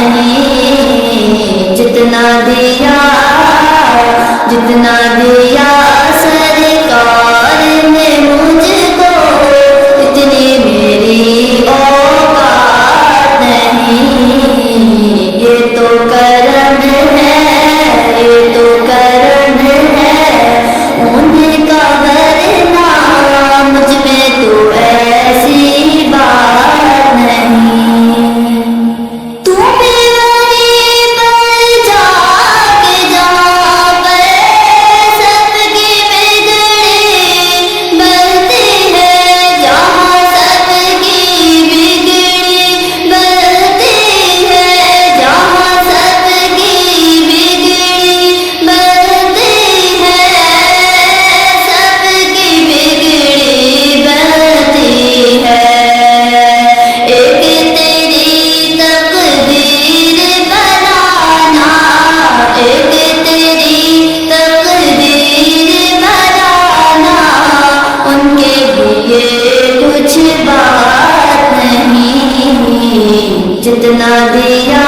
نہیں، جتنا دیا سرکار نے مجھ کو، اتنی میری اوقات نہیں۔ یہ تو کرم ہے، یہ تو کرم ہے ان کا، ورنہ مجھ میں تو ایسی بات نہیں۔ تمہیں وہیں پر جا کے جہاں پر سب کی بگڑی بنتی ہے، جہاں سب کی بگڑی بنتی ہے، جہاں سب کی بگڑی بنتی ہے، سب کی بگڑی بنتی ہے۔ ایک تیری تقدیر بنانا، ایک تیری تقدیر بنانا، ان کے لیے کچھ بات نہیں۔ جتنا دیا